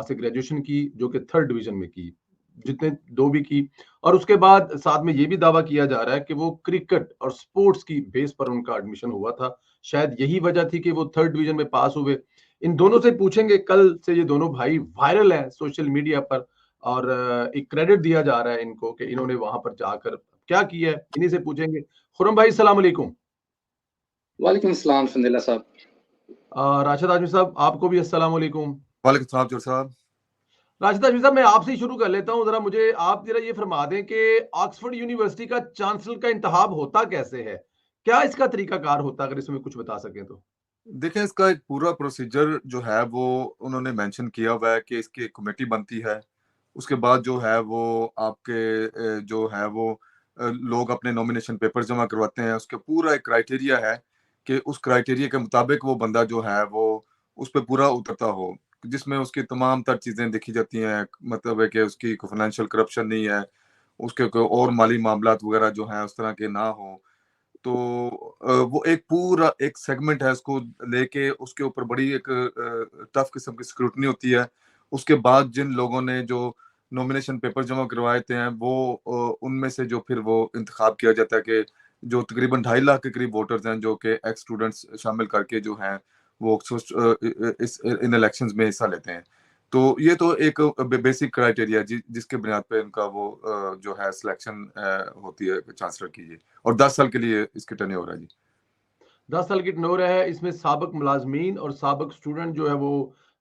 से ग्रेजुएशन की जो कि थर्ड डिवीजन में की, जितने दो भी की, और उसके बाद साथ में ये भी दावा किया जा रहा है कि वो क्रिकेट और स्पोर्ट्स की बेस पर उनका एडमिशन हुआ था। शायद यही वजह थी कि वो थर्ड डिवीजन में पास हुए। इन दोनों से पूछेंगे, कल से ये दोनों भाई वायरल हैं सोशल मीडिया पर, और एक क्रेडिट दिया जा रहा है इनको कि इन्होंने वहां पर जाकर क्या किया है, इन्हीं से पूछेंगे। खुरम भाई, सलाम अलैकुम। वालेकुम सलाम फंदिल्ला साहब। राशिद आजमी साहब, आपको भी अस्सलाम वालेकुम। वालेकुम सलाम जोर साहब। राशिद आजमी साहब, मैं आपसे ही शुरू कर लेता हूं। जरा मुझे आप जरा ये फरमा दें कि ऑक्सफोर्ड यूनिवर्सिटी का चांसलर का इंतखाब होता कैसे है? क्या इसका तरीकाकार होता है? अगर इसमें कुछ बता सकें तो। देखें, इसका एक पूरा प्रोसीजर जो है वो उन्होंने मेंशन किया हुआ है कि इसकी एक कमेटी बनती है। उसके बाद जो है वो आपके जो है वो लोग अपने नॉमिनेशन पेपर जमा करवाते हैं। उसके पूरा एक क्राइटेरिया है कि उस क्राइटेरिया के मुताबिक वो बंदा जो है वो उस पर पूरा उतरता हो, जिसमें उसकी तमाम तर चीज़ें देखी जाती हैं। मतलब है कि उसकी फाइनेंशियल करप्शन नहीं है, उसके कोई और माली मामलात वगैरह जो हैं उस तरह के ना हो। तो वो एक पूरा एक सेगमेंट है, उसको लेके उसके ऊपर बड़ी एक टफ किस्म की स्क्रूटनी होती है। उसके बाद जिन लोगों ने जो नॉमिनेशन पेपर जमा करवाए थे हैं वो उनमें से जो फिर वो इंतखाब किया जाता है कि जो तकरीबन 2.5 लाख के करीब वोटर्स हैं जो कि एक्स स्टूडेंट्स शामिल करके जो हैं वो इस इन इलेक्शंस में हिस्सा लेते हैं। तो ये तो एक बेसिक क्राइटेरिया जिसके बुनियाद पे इनका वो जो है सिलेक्शन होती है चांसलर की जी। और 10 साल के लिए इसकी टर्नओवर है जी। 10 साल की टर्नओवर है। इसमें साबिक मुलाजमीन और साबिक स्टूडेंट जो है वो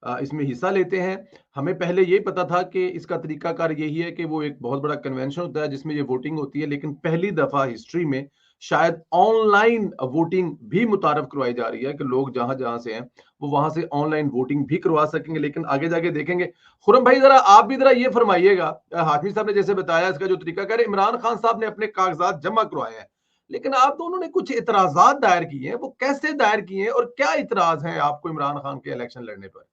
इसमें हिस्सा लेते हैं। हमें पहले ये पता था कि इसका तरीकाकार यही है कि वो एक बहुत बड़ा कन्वेंशन होता है जिसमें ये वोटिंग होती है, लेकिन पहली दफा हिस्ट्री में शायद ऑनलाइन वोटिंग भी मुतारफ करवाई जा रही है कि लोग जहां जहां से हैं वो वहां से ऑनलाइन वोटिंग भी करवा सकेंगे, लेकिन आगे जाके देखेंगे। खुरम भाई, जरा आप भी जरा ये फरमाइएगा, हाशमी साहब ने जैसे बताया इसका जो तरीकाकार है, इमरान खान साहब ने अपने कागजात जमा करवाए हैं, लेकिन आप दोनों ने कुछ इतराजात दायर किए हैं, वो कैसे दायर किए हैं और क्या इतराज हैं आपको इमरान खान के इलेक्शन लड़ने पर?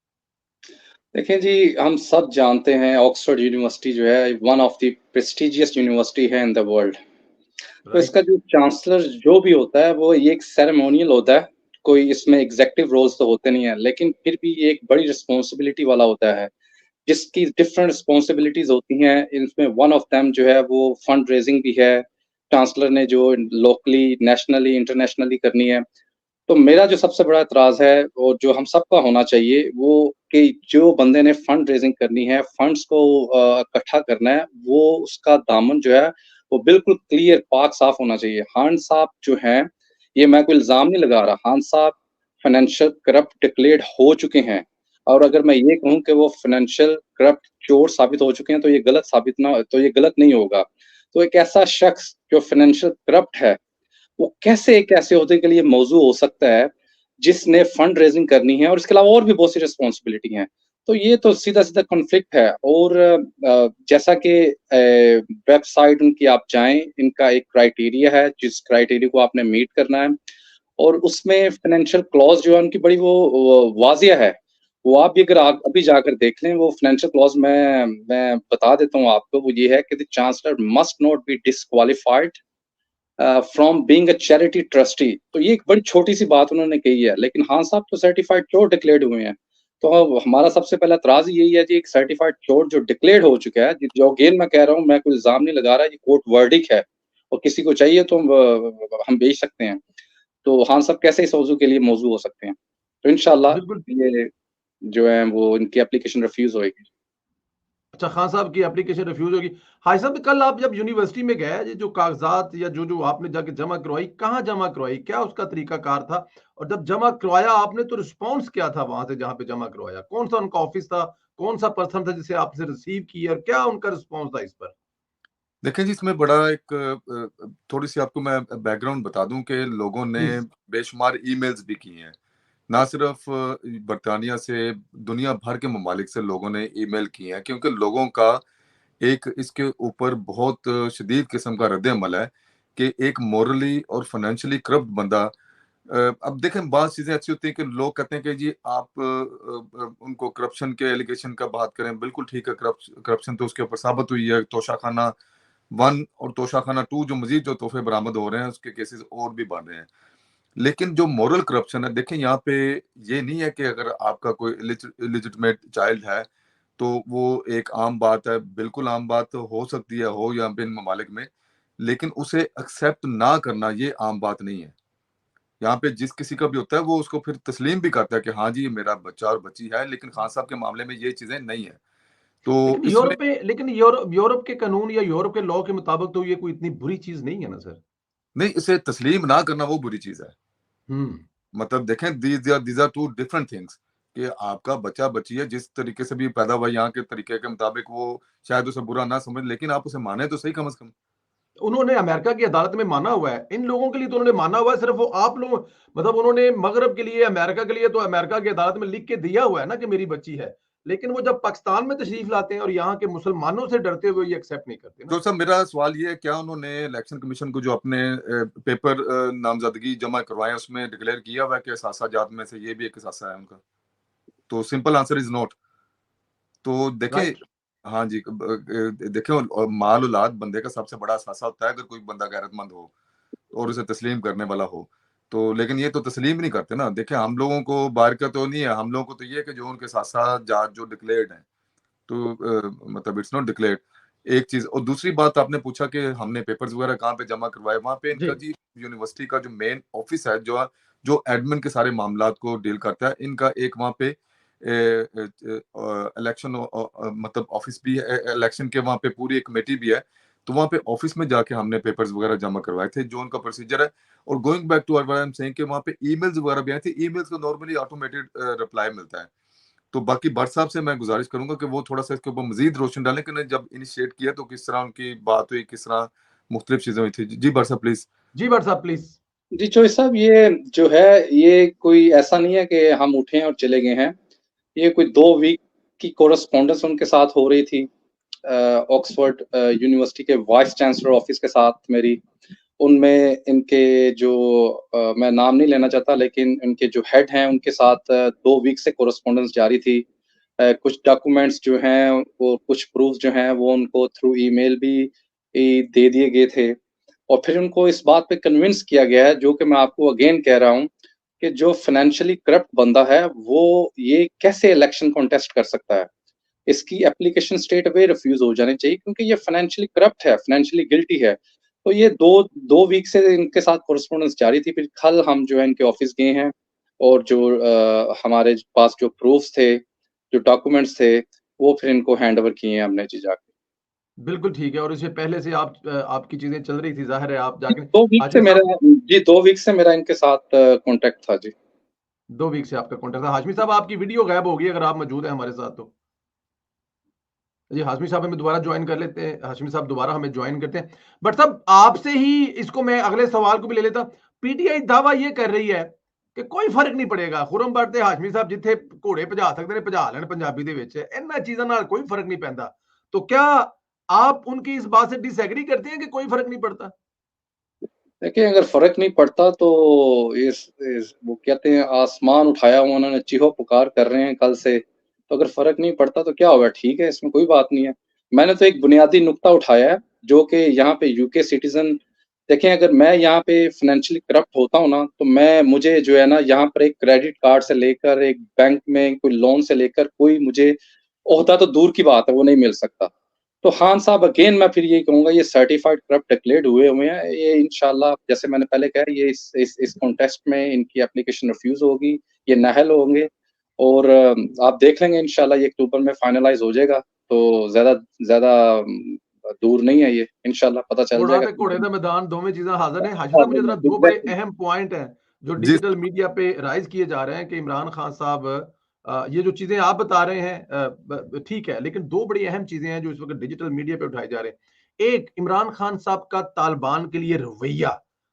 देखें जी, हम सब जानते हैं ऑक्सफोर्ड यूनिवर्सिटी जो है one of the prestigious university है इन द वर्ल्ड। तो राइट। इसका जो चांसलर जो भी होता है वो ये एक सेरेमोनियल होता है, कोई इसमें एग्जेक्टिव रोल्स तो होते नहीं है, लेकिन फिर भी ये एक बड़ी रिस्पॉन्सिबिलिटी वाला होता है जिसकी डिफरेंट रिस्पॉन्सिबिलिटीज होती हैं। इनमें वन ऑफ देम जो है वो फंड रेजिंग भी है, चांसलर ने जो लोकली नेशनली इंटरनेशनली करनी है। तो मेरा जो सबसे बड़ा एतराज़ है और जो हम सबका होना चाहिए वो कि जो बंदे ने फंड रेजिंग करनी है, फंड्स को इकट्ठा करना है, वो उसका दामन जो है वो बिल्कुल क्लियर पाक साफ होना चाहिए। खान साहब जो हैं, ये मैं कोई इल्ज़ाम नहीं लगा रहा, खान साहब फाइनेंशियल करप्ट डिक्लेयर्ड हो चुके हैं। और अगर मैं ये कहूँ कि वो फाइनेंशियल करप्ट चोर साबित हो चुके हैं तो ये गलत साबित ना तो ये गलत नहीं होगा। तो एक ऐसा शख्स जो फाइनेंशियल करप्ट है, वो कैसे एक ऐसे ओहदे के लिए मौजू हो सकता है जिसने फंड रेजिंग करनी है और इसके अलावा और भी बहुत सी रिस्पॉन्सिबिलिटी हैं। तो ये तो सीधा-सीधा कॉन्फ्लिक्ट है। और जैसा कि वेबसाइट उनकी आप जाएँ, इनका एक क्राइटेरिया है जिस क्राइटेरिया को आपने मीट करना है और उसमें फाइनेंशियल क्लॉज़ जो है उनकी बड़ी वो वाज़िया है। वो आप भी अगर आप अभी जाकर देख लें, वो फाइनेंशियल क्लॉज़ मैं बता देता हूँ आपको, वो ये है कि the chancellor must not be disqualified from being a charity trustee. तो ये एक बड़ी छोटी-सी बात उन्होंने कही है, लेकिन खान साहब तो सर्टिफाइड चोर डिक्लेयर्ड हुए हैं। तो अब हमारा सबसे पहला एतराज़ यही है जी, एक सर्टिफाइड चोर जो डिक्लेयर्ड हो चुका है, जो अगेन मैं कह रहा हूँ, मैं कोई इल्ज़ाम नहीं लगा रहा, ये कोर्ट वर्डिक्ट है और किसी को चाहिए तो हम भेज सकते हैं। तो खान साहब कैसे इस मौज़ू के लिए मौजू हो सकते हैं? तो इंशाल्लाह बिल्कुल। ये जो है वो इनकी एप्लीकेशन रिफ्यूज़ होएगी। अच्छा, खान साहब की एप्लीकेशन रिफ्यूज होगी। हाजी साहब, कल आप जब यूनिवर्सिटी में गए, ये जो कागजात या जो जो आपने जाके जमा करवाई, कहाँ जमा करवाई, क्या उसका तरीकाकार था? और जब जमा करवाया आपने तो रिस्पॉन्स क्या था वहां से जहां पे जमा करवाया? कौन सा उनका ऑफिस था? कौन सा पर्सन था जिसे आपसे रिसीव किया और क्या उनका रिस्पॉन्स था इस पर? देखें जी, इसमें बड़ा एक थोड़ी सी आपको मैं बैकग्राउंड बता दूं कि लोगों ने प्लीज। बेशुमार ईमेल्स भी की हैं। ना सिर्फ बरतानिया से, दुनिया भर के ममालिक से लोगों ने ईमेल की हैं, क्योंकि लोगों का एक इसके ऊपर बहुत शदीद किस्म का रद्द-ए-अमल है कि एक मॉरली और फाइनेंशियली करप्ट बंदा अब देखें, बात चीज़ें अच्छी होती हैं कि लोग कहते हैं कि जी आप उनको करप्शन के एलिगेशन का बात करें, बिल्कुल ठीक है। करप्शन तो उसके ऊपर साबित हुई है। तोशाखाना 1 और तोशाखाना 2 जो मज़ीद जो तोहफ़े बरामद हो रहे हैं, उसके केसेस और भी बढ़ रहे हैं। लेकिन जो मॉरल करप्शन है, देखें यहाँ पे ये नहीं है कि अगर आपका कोई इलिजिटिमेट चाइल्ड है तो वो एक आम बात है, बिल्कुल आम बात हो सकती है, हो यहाँ पे इन ममालिक में, लेकिन उसे एक्सेप्ट ना करना ये आम बात नहीं है। यहाँ पे जिस किसी का भी होता है वो उसको फिर तस्लीम भी करता है कि हाँ जी ये मेरा बच्चा और बच्ची है, लेकिन खान साहब के मामले में ये चीजें नहीं है। तो इसमें लेकिन यूरोप के कानून या यूरोप के लॉ के मुताबिक तो ये कोई इतनी बुरी चीज नहीं है ना सर। नहीं, इसे तस्लीम ना करना वो बुरी चीज है। हम्म। मतलब देखें, these are two different things, कि आपका बच्चा बच्ची है, जिस तरीके से भी पैदा हुआ यहाँ के तरीके के मुताबिक, वो शायद उसे बुरा ना समझ, लेकिन आप उसे माने तो सही कम से कम। उन्होंने अमेरिका की अदालत में माना हुआ है, इन लोगों के लिए तो उन्होंने माना हुआ है, सिर्फ वो आप लोग, मतलब उन्होंने मगरब के लिए, अमेरिका के लिए तो अमेरिका की अदालत में लिख के दिया हुआ है ना कि मेरी बच्ची है, लेकिन वो जब पाकिस्तान में तशरीफ लाते हैं और यहाँ के मुसलमानों से डरते हुए ये एक्सेप्ट नहीं करते ना। तो सर मेरा सवाल ये है, क्या उन्होंने इलेक्शन कमीशन को जो अपने पेपर नामजदगी जमा करवाए उसमें डिक्लेयर किया हुआ है कि सासा जात में से ये भी एक सासा है उनका? तो सिंपल आंसर इज नॉट। तो देखें, राइट। हाँ जी, देखें, और माल औलाद बंदे का सबसे बड़ा असासा होता है, अगर कोई बंदा गैरतमंद हो और उसे तस्लीम करने वाला हो। तो लेकिन ये तो तस्लीम नहीं करते ना। देखें, हम लोगों को बाहर का तो नहीं है, हम लोगों को तो ये है कि जो उनके सासा जात जो डिक्लेयर्ड है, तो मतलब इट्स नॉट डिक्लेयर्ड, एक चीज। और दूसरी बात, आपने पूछा कि हमने पेपर्स वगैरह कहाँ पे जमा करवाए, वहां पे जी। इनका जी यूनिवर्सिटी का जो मेन ऑफिस है, जो जो एडमिन के सारे मामलात को डील करता है, इनका एक वहाँ पे इलेक्शन मतलब ऑफिस भी है, इलेक्शन के वहाँ पे पूरी एक कमेटी भी है। तो वहाँ पे ऑफिस में जाके हमने पेपर्स वगैरह जमा करवाए थे, जो उनका प्रोसीजर है। और going back to what I am saying, कि वहाँ पे ईमेल्स वगैरह भी आई थी। ईमेल्स को नॉर्मली ऑटोमेटेड रिप्लाई मिलता है। तो बाकी भट्ट साहब से मैं गुजारिश करूंगा कि वो थोड़ा सा इसके ऊपर मजीद रोशनी डालें कि जब इनिशिएट किया तो किस तरह उनकी बात हुई, किस तरह मुख्तलिफ चीजें हुई थी। जी भट्ट साहब प्लीज। जी भट्ट साहब प्लीज। जी चोई साहब, ये जो है ये कोई ऐसा नहीं है कि हम उठे और चले गए हैं। ये कोई 2 वीक की कोरेस्पॉन्डेंस उनके साथ हो रही थी, ऑक्सफोर्ड यूनिवर्सिटी के वाइस चांसलर ऑफिस के साथ मेरी। उनमें इनके जो मैं नाम नहीं लेना चाहता, लेकिन इनके जो हेड हैं उनके साथ 2 वीक से कोरेस्पॉन्डेंस जारी थी। कुछ डॉक्यूमेंट्स जो हैं वो, कुछ प्रूफ जो हैं वो उनको थ्रू ईमेल भी दे दिए गए थे। और फिर उनको इस बात पे कन्विंस किया गया है, जो कि मैं आपको अगेन कह रहा हूँ, कि जो फाइनेंशियली करप्ट बंदा है वो ये कैसे इलेक्शन कॉन्टेस्ट कर सकता है। इसकी एप्लीकेशन स्ट्रेट अवे रिफ्यूज हो जानी चाहिए, क्योंकि ये फाइनेंशियली करप्ट है, फाइनेंशियली गिल्टी है। तो ये 2 वीक से इनके साथ कोरेस्पॉन्डेंस जारी थी। फिर कल हम जो है इनके ऑफिस गए हैं, और जो हमारे पास जो प्रूफ्स थे, जो डॉक्यूमेंट्स थे, वो फिर इनको हैंड ओवर किए हैं हमने जी जाके। बिल्कुल ठीक है, और इससे पहले से आपकी चीजें चल रही थी, जाहिर है आप जाके 2 वीक से हाशमी मेरा साहब। जी 2 वीक से मेरा इनके साथ कॉन्टैक्ट था जी। 2 वीक से आपका कॉन्टेक्ट था। हाशमी साहब आपकी वीडियो गायब होगी अगर आप मौजूद हैं हमारे साथ तो। जी हाशमी साहब हमें दोबारा ज्वाइन कर लेते हैं, हाशमी साहब दोबारा हमें ज्वाइन करते हैं। बट साहब आपसे ही इसको मैं अगले सवाल को भी ले लेता। पीटीआई दावा ये कर रही है कि कोई फर्क नहीं पड़ेगा, खुरम भट्ट ते हाशमी साहब जिथे घोड़े भजा सकते ने भजा लेन पंजाबी दे विच, इन्हां चीज़ां नाल कोई फर्क नहीं पैंदा। तो क्या आप उनकी इस बात से डिसएग्री करते हैं कि कोई फर्क नहीं पड़ता? देखिए, अगर फ़र्क नहीं पड़ता तो इस वो कहते हैं आसमान उठाया हुआ उन्होंने चीहो-पुकार कर रहे हैं कल से। तो अगर फ़र्क नहीं पड़ता तो क्या होगा, ठीक है, इसमें कोई बात नहीं है। मैंने तो एक बुनियादी नुक्ता उठाया है, जो कि यहाँ पे यूके सिटीज़न, देखें, अगर मैं यहाँ पे फ़ाइनेंशियली करप्ट होता हूँ ना, तो मुझे जो है ना यहाँ पर एक क्रेडिट कार्ड से लेकर, एक बैंक में कोई लोन से लेकर, कोई मुझे ओहदा तो दूर की बात है, वो नहीं मिल सकता। तो खान साहब, अगेन मैं फिर यही कहूँगा, ये सर्टिफाइड करप्ट डिक्लेयर्ड हुए हुए हैं। ये इंशाल्लाह, जैसे मैंने पहले कहा, ये इस कॉन्टेस्ट में इनकी एप्लीकेशन रिफ्यूज़ होगी, ये नाअहल होंगे, और आप देख लेंगे इंशाल्लाह ये अक्टूबर में फाइनलाइज़ हो जाएगा। तो ज़्यादा ज़्यादा दूर नहीं है ये, इंशाल्लाह पता चल घोड़ा जाएगा ते घोड़े अक्टूबर दा मैदान दोवें चीज़ां हाज़िर हैं। हाशिम साहब मुझे ज़रा 2 बड़े में। अहम पॉइंट हैं, जो जी डिजिटल मीडिया पे राइज़ किए जा रहे हैं कि इमरान खान साहब, ये जो चीज़ें आप बता रहे हैं ठीक है, लेकिन 2 बड़ी अहम चीज़ें हैं जो इस वक़्त डिजिटल मीडिया पे उठाए जा रहे हैं। एक, इमरान खान साहब का तालिबान के लिए रवैया,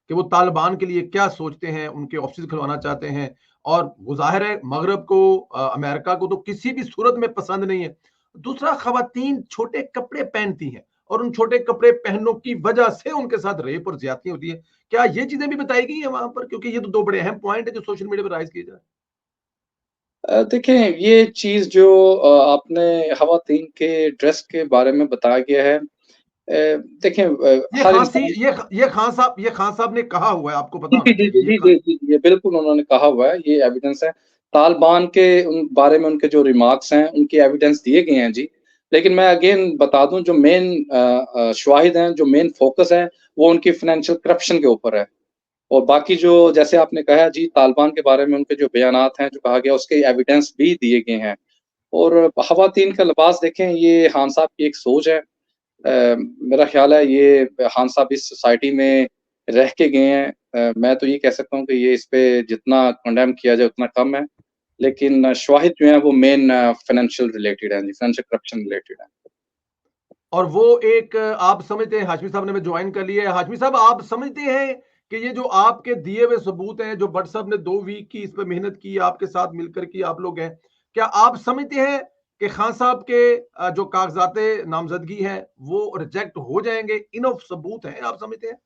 कि वो तालिबान के लिए क्या सोचते हैं, उनके ऑफिस खुलवाना चाहते हैं, और वो ज़ाहिर है मगरब को, अमेरिका को तो किसी भी सूरत में पसंद नहीं है। दूसरा, ख़वातीन छोटे कपड़े पहनती हैं और उन छोटे कपड़े पहनने की वजह से उनके साथ रेप और ज्यादतियां होती है। क्या ये चीजें भी बताई गई है वहां पर? क्योंकि ये तो 2 बड़े अहम पॉइंट है जो सोशल मीडिया पर राइज किए जा रहे हैं। देखें, ये चीज़ जो आपने ख़वातीन के ड्रेस के बारे में बताया गया है, देखें, ये हर खांसी, इंसान। ये खान साहब ने कहा हुआ है, आपको पता जी, होना जी, जी, चाहिए ये जी, जी, जी, जी, ये बिल्कुल उन्होंने कहा हुआ है, ये एविडेंस है। तालिबान के उन बारे में उनके जो रिमार्क्स हैं, उनके एविडेंस दिए गए हैं जी। लेकिन मैं अगेन बता दूं, जो मेन शवाहिद हैं, जो मेन फोकस है, वो उनकी फाइनेंशियल करप्शन के ऊपर है। और बाकी जो जैसे आपने कहा जी, तालिबान के बारे में उनके जो बयानात हैं, जो कहा गया, उसके एविडेंस भी दिए गए हैं। और ख़वातीन का लिबास देखें, ये खान साहब की एक सोच है। मेरा ख्याल है ये खान साहब इस सोसाइटी में रह के गए हैं। मैं तो ये कह सकता हूँ कि ये इस पे जितना कंडेम किया जाए उतना कम है। लेकिन शवाहिद जो हैं वो मेन फाइनेंशियल रिलेटेड हैं जी, फाइनेंशियल करप्शन रिलेटेड हैं। और वो एक आप समझते हैं, हाशमी साहब ने ज्वाइन कर लिया है। हाशमी साहब, आप समझते हैं कि ये जो आपके दिए हुए सबूत हैं, जो भट्ट साहब ने 2 वीक की इस पे मेहनत की, आपके साथ मिलकर की आप लोग हैं, क्या आप समझते हैं कि खान साहब के जो कागजाते नामजदगी हैं वो रिजेक्ट हो जाएंगे? इनफ सबूत हैं, आप समझते हैं?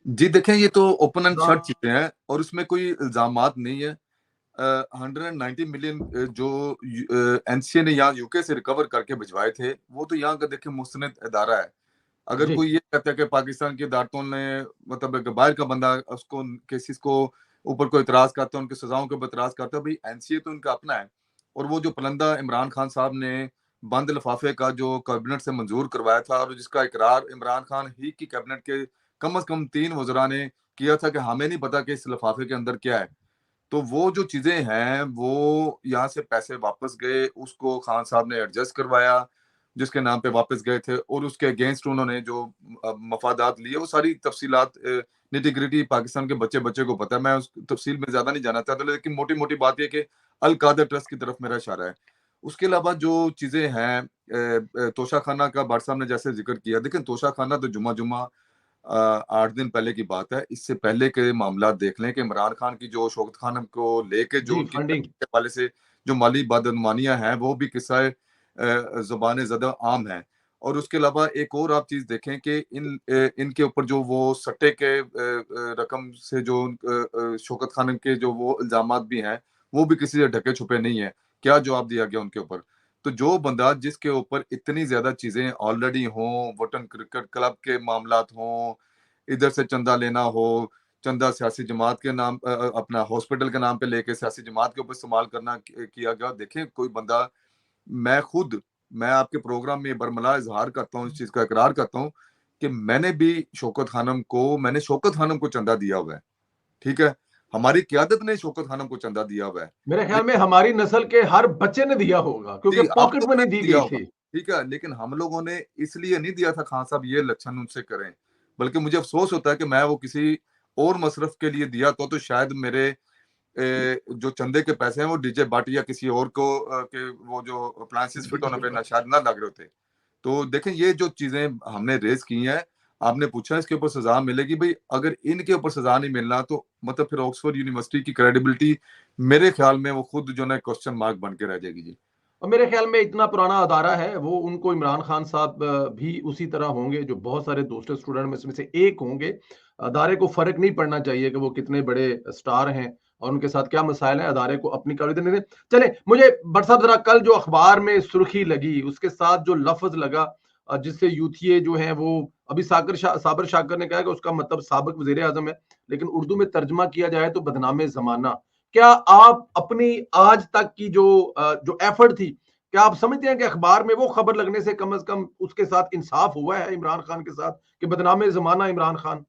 जी देखें, ये तो ओपन एंड हाँ शट चीजें हैं और उसमें कोई इल्जामात नहीं है। 190 मिलियन जो एनसीए ने यहाँ यूके से रिकवर करके भिजवाए थे, वो तो यहाँ का देखें मुस्तनद इदारा है। अगर जी कोई ये कहता है कि पाकिस्तान की अदालतों ने, मतलब एक बाहर का बंदा उसको केसेस को ऊपर को इतराज करता है, उनकी सजाओं के ऊपर इतराज करता है, भाई एनसीए तो इनका अपना है। और वो जो पलंदा इमरान खान साहब ने बंद लिफाफे का जो कैबिनेट से मंजूर करवाया था और जिसका इकरार इमरान खान ही की कैबिनेट के कम से कम 3 वज़रा ने किया था कि हमें नहीं पता कि इस लिफाफे के अंदर क्या है। तो वो जो चीजें हैं, वो यहाँ से पैसे वापस गए, उसको खान साहब ने एडजस्ट करवाया, जिसके नाम पे वापस गए थे, और उसके अगेंस्ट उन्होंने जो मफादात लिए, वो सारी तफसीलात निटी-ग्रिटी पाकिस्तान के बच्चे को पता है। मैं उस तफसील में ज्यादा नहीं जाना चाहता, लेकिन मोटी-मोटी बात ये कि अल कादर ट्रस्ट की तरफ मेरा इशारा है। उसके अलावा जो चीजें हैं, तोशा खाना का भट्ट साहब ने जैसे जिक्र किया, देखिए तोशा खाना तो जुम्मा 8 दिन पहले की बात है। इससे पहले के मामला देख लें कि इमरान खान की जो शौकत खानम को लेके जो जी, उनकी फंडिंग। के हवाले से जो माली बदअनुमानियां हैं, वो भी किस्सा ज़ुबान ज़दा आम है। और उसके अलावा एक और आप चीज़ देखें कि इनके ऊपर जो वो सट्टे के रकम से जो शौकत खानम के जो वो इल्ज़ामात भी हैं, वो भी किसी से ढके छुपे नहीं है। क्या जवाब दिया गया उनके ऊपर? तो जो बंदा जिसके ऊपर इतनी ज्यादा चीजें ऑलरेडी हों, वोटन क्रिकेट क्लब के मामलात हों, इधर से चंदा लेना हो, चंदा सियासी जमात के नाम अपना हॉस्पिटल के नाम पे लेके सियासी जमात के ऊपर इस्तेमाल करना किया गया। देखें कोई बंदा, मैं खुद, मैं आपके प्रोग्राम में बरमला इजहार करता हूँ, इस चीज का इकरार करता हूँ कि मैंने शौकत खानम को चंदा दिया हुआ है। ठीक है, हमारी क्यादत ने शौकत खानम को चंदा दिया हुआ है। मेरे ख्याल में हमारी नस्ल के हर बच्चे ने दिया होगा, क्योंकि जी, आप पॉकेट लोगों ने मनी भी दी दिया गई होगा, थी। ठीक है, लेकिन हम लोगों ने इसलिए नहीं दिया था खान साहब ये लक्षण उनसे करें, बल्कि मुझे अफ़सोस होता है कि मैं वो किसी और मसरफ के लिए दिया तो शायद मेरे जो चंदे के पैसे हैं वो डीजे भट्ट या किसी और को के वो जो अप्लायंसेस फिट होने पे ना शायद ना लग रहे होते। तो देखें ये जो चीज़ें हमने रेज़ की हैं, आपने पूछा इसके ऊपर सज़ा मिलेगी, भई अगर इनके ऊपर सज़ा नहीं मिलना तो मतलब फिर ऑक्सफोर्ड यूनिवर्सिटी की क्रेडिबिलिटी मेरे ख्याल में वो खुद जो है क्वेश्चन मार्क बन के रह जाएगी जी। और मेरे ख्याल में इतना पुराना अदारा है, वो उनको इमरान खान साहब भी उसी तरह होंगे, जो बहुत सारे दूसरे स्टूडेंट में से एक होंगे। अदारे को फ़र्क नहीं पड़ना चाहिए कि वो कितने बड़े स्टार हैं और उनके साथ क्या मसाइल हैं, अदारे को अपनी कार्रवाई देने दें। चलें, मुझे भट्ट साहब ज़रा कल जो अखबार में सुर्खी लगी, उसके साथ जो लफ़्ज़ लगा जिससे यूथिये जो हैं वो अभी साबर शाकर ने कहा कि उसका मतलब साबिक वज़ीर-ए-आज़म है, लेकिन उर्दू में तर्जुमा किया जाए तो बदनाम ज़माना। क्या आप अपनी आज तक की जो एफर्ट थी, क्या आप समझते हैं कि अखबार में वो खबर लगने से कम उसके साथ इंसाफ हुआ है इमरान खान के साथ कि बदनाम जमाना इमरान खान?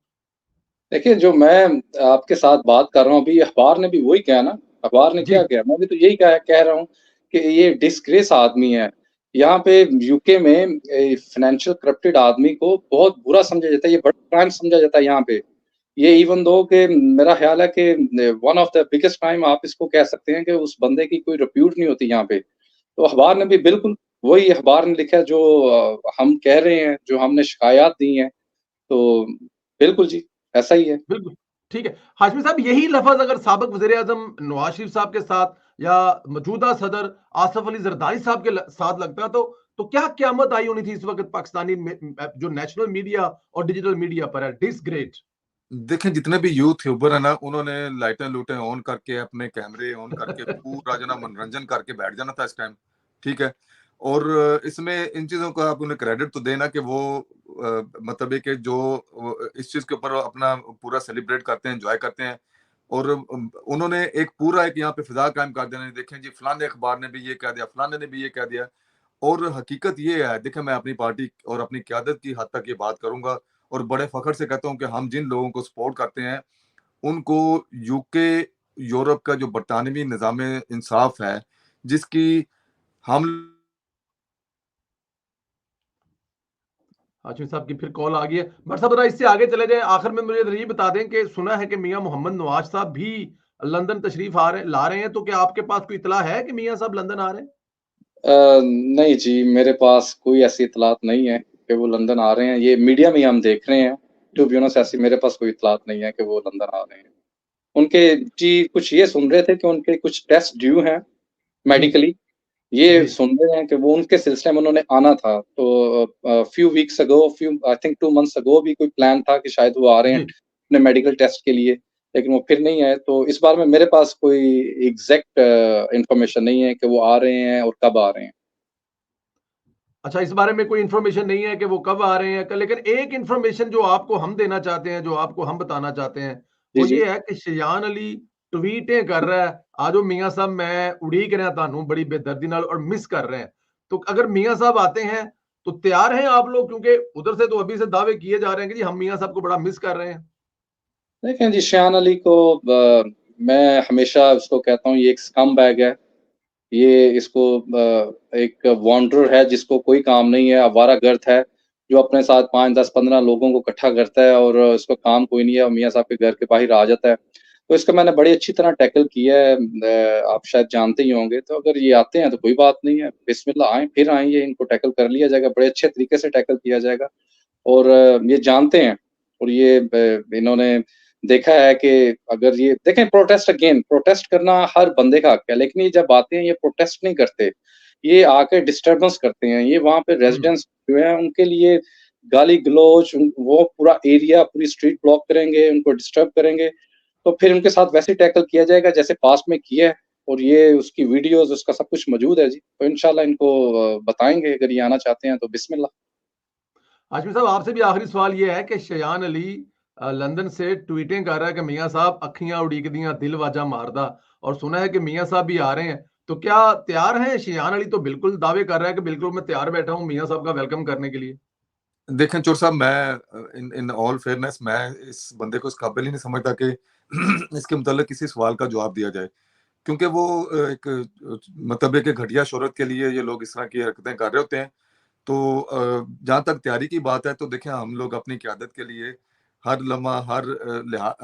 देखिए, जो मैं आपके साथ बात कर रहा हूँ अभी, अखबार ने भी वही किया ना। अखबार ने जी। क्या किया? मैं भी तो यही कह रहा हूँ कि ये डिस्ग्रेस आदमी है। यहाँ पे यूके में फाइनेंशियल करप्टेड आदमी को बहुत बुरा समझा जाता है, ये बड़ा क्राइम समझा जाता है यहाँ पे। ये इवन दो कि मेरा ख्याल है कि one of the biggest crime आप इसको कह सकते हैं कि उस बंदे की कोई रिप्यूट नहीं होती यहाँ पे। तो अखबार ने भी बिल्कुल वही अखबार ने लिखा जो हम कह रहे हैं, जो हमने शिकायत दी हैं। तो बिल्कुल जी, ऐसा ही है। बिल्कुल, ठीक है। हाशमी साहब, यही लफ़्ज़ अगर साबिक वज़ीर-ए-आज़म नवाज़ शरीफ साहब के साथ या मौजूदा सदर आसिफ अली ज़रदारी साहब के साथ लगता तो क्या क़यामत आई होनी थी इस वक़्त पाकिस्तानी जो नेशनल मीडिया और डिजिटल मीडिया पर है, डिसग्रेट। देखें जितने भी यूथ यूबर है ना, उन्होंने लाइटें ऑन करके अपने कैमरे ऑन करके पूरा जना मनोरंजन करके बैठ जाना था इस टाइम। ठीक है, और इसमें इन चीजों का आप उन्हें क्रेडिट तो देना कि वो मतलब है कि जो इस चीज के ऊपर अपना पूरा सेलिब्रेट करते हैं, एंजॉय करते हैं, और उन्होंने एक पूरा एक यहाँ पे फिजा कायम कर देना, देखें जी फलाने अखबार ने भी ये कह दिया, फलाने ने भी ये कह दिया। और हकीकत ये है, देखें मैं अपनी पार्टी और अपनी क़यादत की हद तक ये बात करूंगा और बड़े फख्र से कहता हूं कि हम जिन लोगों को सपोर्ट करते हैं उनको यूके, यूरोप का जो बरतानवी निज़ाम इंसाफ है, जिसकी हम हाशिम साहब की फिर कॉल आ गई है। बट साहब इससे आगे चले जाए, आखिर में मुझे ये बता दें कि सुना है कि मियां मोहम्मद नवाज साहब भी लंदन तशरीफ ला रहे हैं, तो क्या आपके पास कोई इतला है कि मियां साहब लंदन आ रहे हैं? नहीं जी, मेरे पास कोई ऐसी इतलात नहीं है कि वो लंदन आ रहे हैं। ये मीडिया में ही हम देख रहे हैं। टू बी ऑनेस्ट ऐसी मेरे पास कोई इतलात नहीं है कि वो लंदन आ रहे हैं। उनके जी कुछ ये सुन रहे थे कि उनके कुछ टेस्ट ड्यू हैं जी मेडिकली। ये जी सुन रहे हैं कि वो उनके सिलसिले में उन्होंने आना था। तो few weeks ago, I think 2 months ago भी कोई प्लान था कि शायद वो आ रहे हैं जी। अपने मेडिकल टेस्ट के लिए, लेकिन वो फिर नहीं आए। तो इस बारे में मेरे पास कोई एग्ज़ैक्ट इन्फॉर्मेशन नहीं है कि वो आ रहे हैं और कब आ रहे हैं। अच्छा, इस बारे में कोई इन्फॉर्मेशन नहीं है कि वो कब आ रहे हैं, लेकिन एक इन्फॉर्मेशन जो आपको हम देना चाहते हैं, जो आपको हम बताना चाहते हैं, जी, वो जी। ये है कि शयान अली ट्वीटें कर रहा है, आजो मियां साहब मैं उड़ीक रहा तानू बड़ी बेदर्दी नाल और मिस कर रहे हैं। तो अगर मियां साहब आते हैं तो तैयार हैं आप लोग, क्योंकि उधर से तो अभी से दावे किए जा रहे हैं कि जी हम मियां साहब को बड़ा मिस कर रहे हैं। देखें जी, शान अली को मैं हमेशा उसको कहता हूँ ये एक स्कमबैग है। ये इसको एक वांडरर है जिसको कोई काम नहीं है, आवारागर्द है, जो अपने साथ 5, 10, 15 लोगों को इकट्ठा करता है और उसको काम कोई नहीं है और मियाँ साहब के घर के बाहर आ जाता है। तो इसका मैंने बड़ी अच्छी तरह टैकल किया है। आप शायद जानते ही होंगे। तो अगर ये आते हैं तो कोई बात नहीं है, बिस्मिल्लाह आएँ, फिर आएँगे, इनको टैकल कर लिया जाएगा, बड़े अच्छे तरीके से टैकल किया जाएगा। और ये जानते हैं और ये इन्होंने देखा है कि अगर ये देखें प्रोटेस्ट करना हर बंदे का हक है, लेकिन ये जब आते हैं ये प्रोटेस्ट नहीं करते, ये आके डिस्टर्बेंस करते हैं। ये वहाँ पे रेज़िडेंट्स जो हैं उनके लिए गाली-गलौज वो पूरा एरिया, पूरी स्ट्रीट ब्लॉक करेंगे, उनको डिस्टर्ब करेंगे, तो फिर उनके साथ वैसे टैकल किया जाएगा जैसे पास्ट में किया है। और ये उसकी वीडियोज़ उसका सब कुछ मौजूद है जी। तो इंशाल्लाह इनको बताएँगे, अगर ये आना चाहते हैं तो बिस्मिल्लाह। हाशमी साहब आपसे भी आखिरी सवाल ये है कि शयान अली लंदन से ट्वीटें कर रहा है कि मियां साहब अखियां उड़ीक दियां दिल वाजा मारदा, और सुना है कि मियां साहब भी आ रहे हैं, तो क्या तैयार हैं? शयान अली तो बिल्कुल दावे कर रहा है कि बिल्कुल मैं तैयार बैठा हूं मियां साहब का वेलकम करने के लिए। देखें चोर साहब, मैं इन इन ऑल फेयरनेस मैं इस बंदे को इस काबिल ही नहीं समझता कि इसके मुताल्लिक किसी सवाल का जवाब दिया जाए, क्योंकि वो एक मतलब एक घटिया शोहरत के लिए ये लोग इस तरह की हरकतें कर रहे होते हैं। तो जहाँ तक तैयारी की बात है तो देखें हम लोग अपनी क़यादत के लिए हर लम्हा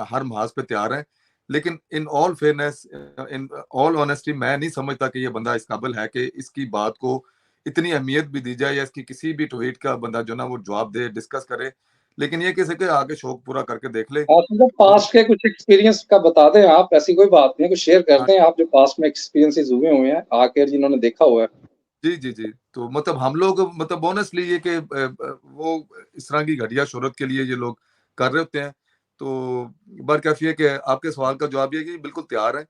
हर महाज पे तैयार हैं, लेकिन in all fairness in all honesty मैं नहीं समझता कि ये बंदा इस काबिल है कि इसकी बात को इतनी अहमियत भी दी जाए या इसकी किसी भी ट्वीट का बंदा जो ना वो जवाब दे, डिस्कस करे। लेकिन ये किसी के आगे शौक पूरा करके देख ले आप मतलब तो पास्ट के कुछ एक्सपीरियंस का बता दें आप, ऐसी कोई बात नहीं है, कुछ शेयर कर हाँ, दें आप जो पास्ट में एक्सपीरियंसेस हुए हुए हैं, आके जिन्होंने देखा हुआ है। जी जी जी। तो मतलब हम लोग मतलब ऑनेस्टली ये कि वो इस तरह की घटिया शोहरत के लिए ये लोग कर रहे होते हैं। तो बरकैफ़ी है कि आपके सवाल का जवाब ये है कि बिल्कुल तैयार है,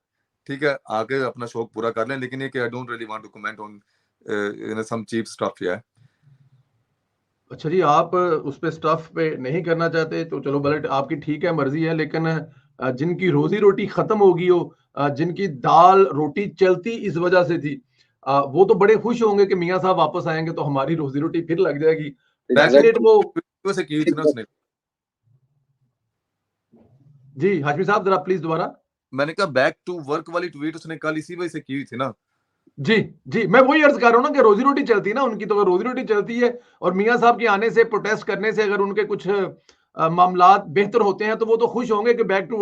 ठीक है, आके अपना शौक पूरा कर लें, लेकिन ये कि I don't really want to comment on some cheap stuff या अच्छा जी, आप उस पे स्टफ पे नहीं करना चाहते तो चलो भले आपकी ठीक है, मर्जी है, लेकिन जिनकी रोजी रोटी खत्म होगी हो, जिनकी दाल रोटी चलती इस वजह से थी, वो तो बड़े खुश होंगे कि मियां साहब वापस आएंगे तो हमारी रोजी रोटी फिर लग जाएगी। बैक डेफिनेट वो। टू से की हुई थी ना उसने। जी हाशमी साहब जरा प्लीज दोबारा। मैंने कहा बैक टू वर्क वाली ट्वीट उसने कल इसी वजह से की हुई थी ना। जी जी, मैं वही अर्ज कर रहा हूँ ना कि रोजी रोटी चलती है ना उनकी, तो अगर रोजी रोटी चलती है और मियां साहब के आने से, प्रोटेस्ट करने से अगर उनके कुछ मामलात बेहतर होते हैं तो वो तो खुश होंगे कि बैक टू